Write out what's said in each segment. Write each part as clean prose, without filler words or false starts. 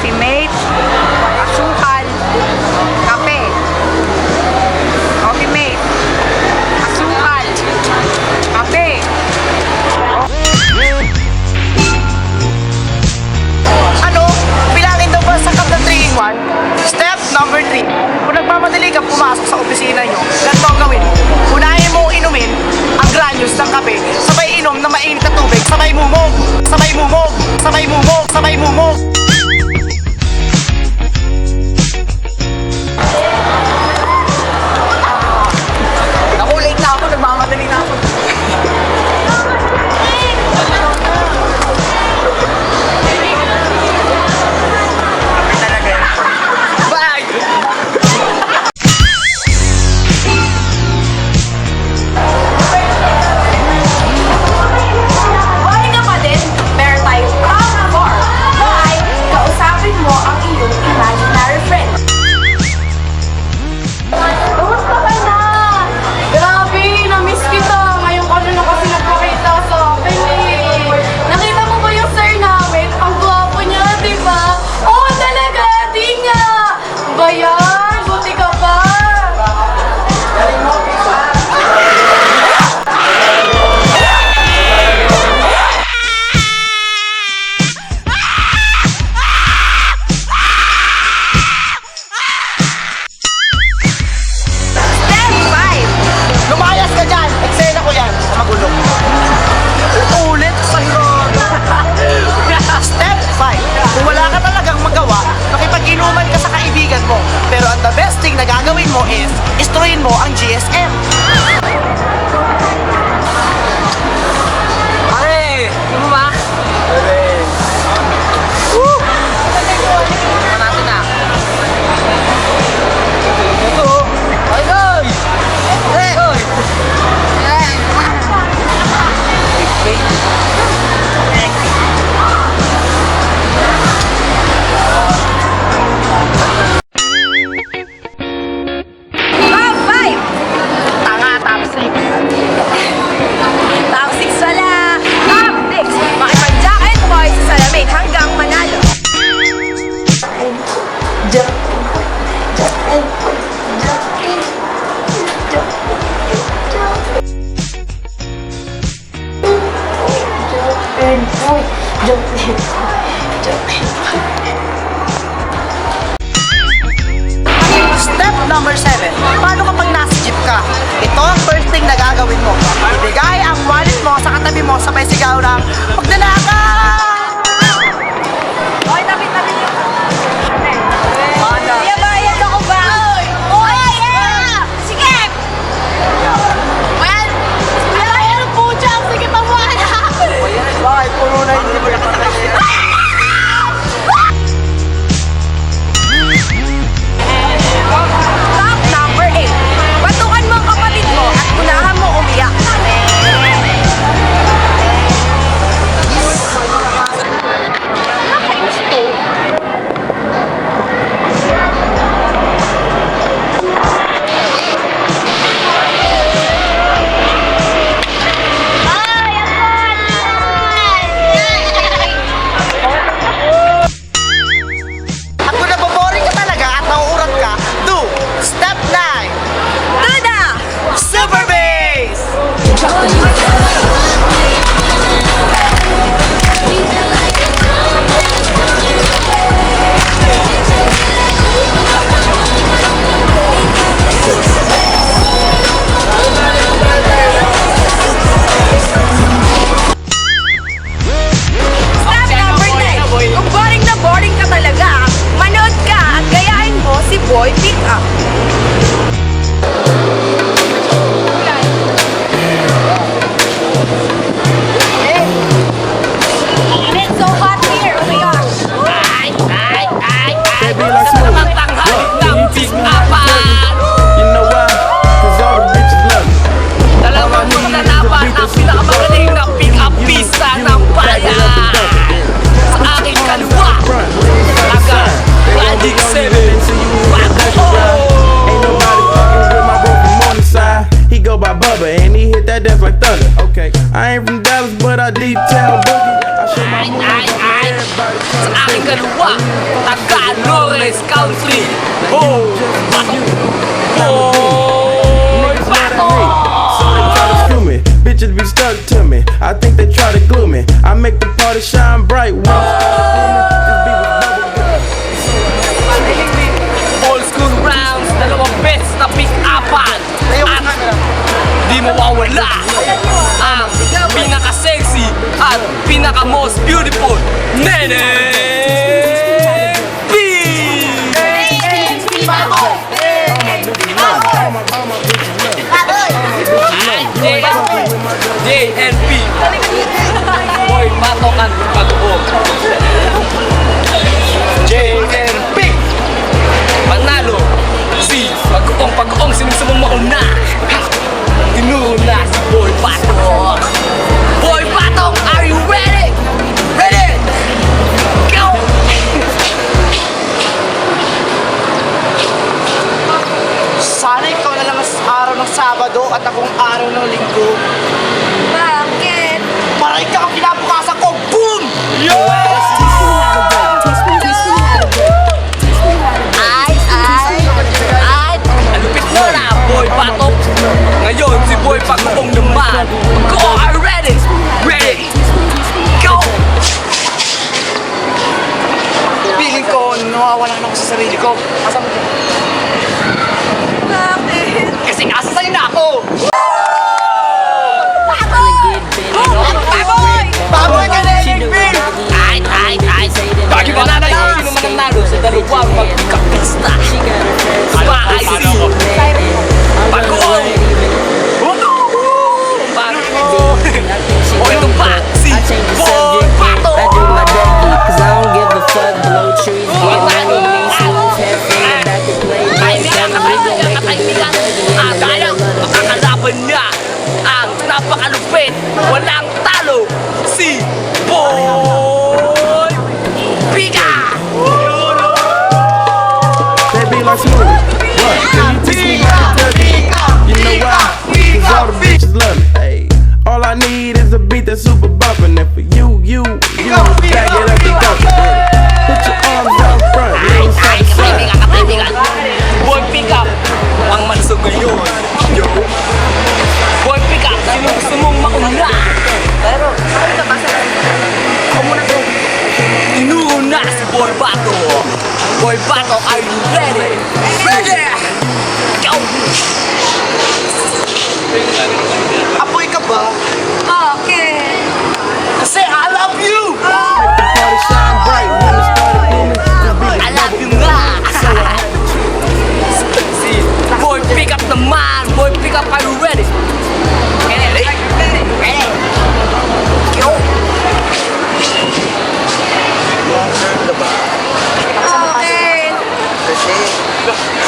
coffee mate, asukal, kape. Coffee mate, asukal, kape. Ano? Bilangin daw ba sa cup ng 3-in-1? Step number 3. Kung nagmamadali ka pumasok sa opisina nyo, ganito ang gawin mo. Unahin mo inumin ang granules ng kape, sabay inom na mainit na tubig, sabay mumog, sabay mumog, sabay mumog, sabay mumog. Naku, late na ako, nagmamadali na ako. Kape talaga yan. Bye! Buhay ka pa din, meron tayong top 4. Why? Kausapin mo ang iyong imaginary friend. Kumusta ka na? Grabe, na-miss kita. Ngayon ka na kasi nagpakita sa akin eh. Nakita mo ba yung sir namin? Ang gwapo niya, di ba? Oo talaga, di nga. Bayan, buti ka pa. Step 5. Lumayas ka dyan. Eksena ko yan. Sa magulo. Ulit sa hirap. Step 5. Kung wala ka talagang magawa, makipag-inuman ka sa kaibigan mo. Pero ang the best thing na gagawin mo is, istruin mo ang GSM. Pare! Ano ba? Woo! Ito natin na. Ito. Ay, guys! Hey! Top 5. Tanga, top 6. Top 6 wala. Top 6. Makipag-jacket boy sa salamin hanggang manalo. Step number 7. Paano kapag nasa jeep ka? Ito ang first thing na gagawin mo. Ibigay ang wallet mo sa katabi mo, sabay sigaw ng magdalaka! Oy, tabi-tabi niyo. Bala. Kuya, bayad ako ba? Oy, yeah! Sige! Well, bayad ang pucha. Sige, pamwala. Bakit? Puno na hindi mo nakatay. Top number 8. Batukan mo ang kapatid mo at unahan mo umiyak. me. I think they try to glue me. I make the party shine bright. This beat was bubble gum. Old school rounds, dalawang bets na pick-upan. At di mawawala ang pinaka-sexy at pinaka-most beautiful Nene B! JNP Boy Patokan Pag-uong JNP Panalo si Pag-uong Sinusumang mauna Tinuna si Boy Patong Boy Patong, are you ready? Ready? Go! Sana ikaw na lang ang araw ng Sabado at akong araw ng Linggo. Bakit? Para ikaw ang kinabukasan ko. Boom! Alupit mo na, Boy Patong Ngayon, si Boy Pag-uong naman Go, are you ready? Ready? Go! Feeling ko, nawawalan ako sa sarili ko. Asa mo? Bakit? Kasi nasa sa'yo na ako! Baboy! Baboy ka na, NB! Ay Bagi ba nanay? Sino man ang nalo sa dalawang magpikapista? Aba, I see Pag-uong O ito pa, si Boy Patong I do my dougie, cause I don't give a fuck. Blow trees, get money, me smooth, half in the back to play. Kaibigan, kaya makakalaban niya ang napakalupit, walang talo, si Boy Pika! They be like smooth. What? Can you teach me how to touch it? You know why? Cause all the bitches love me. Hey, all I need is a beat that's super bumpin'. And for you, back it up and go. Put your arms out front, little side to side. Kaibigan, Boy Pika, ang mansog ngayon. Yo! Boy Pika, sino gusto mong mauna? Pero, ano ka ba sa Inuna si Boy Bato. Boy Bato, are you ready? Ready! Go! Apoy ka ba? Bakit? Kasi I love you! The party shine bright when it started booming. This beat I was love you nga! Si Boy Pick Up naman! Boy Pick Up, are you ready? Ready? Ready? Go! Bakit? Kasi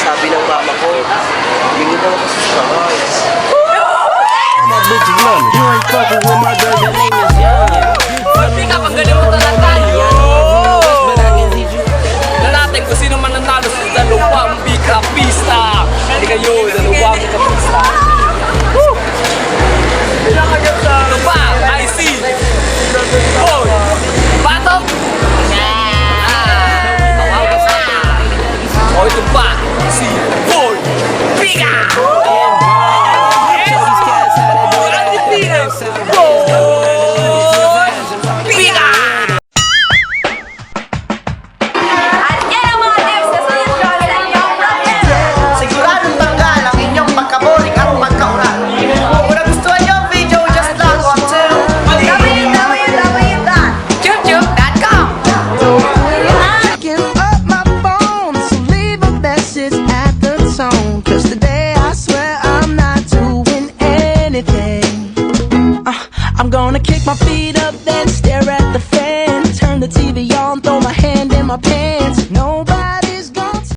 sabi ng mama ko, humingi daw ako sa bahay. my bitches love me. You ain't fucking with my dirty name is Boy Pick Up, ang galing mo talaga! Yo! Na natin kung sino man nanalo sa dalawang pikapista. Hindi kayo, dalawang pikapista. Woo! Ito pa, I see. Boy, Batok. O ito pa, si Boy Pika. Undefeated Boy Pika. At yan ang mga tips na sunod ko sa inyong vlogger. Siguradong tanggal ang inyong pagkaboring at pagkauran. Kung nagustuhan niyo ang video, just log on to www.chupchup.com. Picking up my phone, so leave a message at the tone. 'Cause today I swear I'm not doing anything. I'm gonna kick my feet up, then stare at the fan. Turn the TV on, throw my hand in my pants. Nobody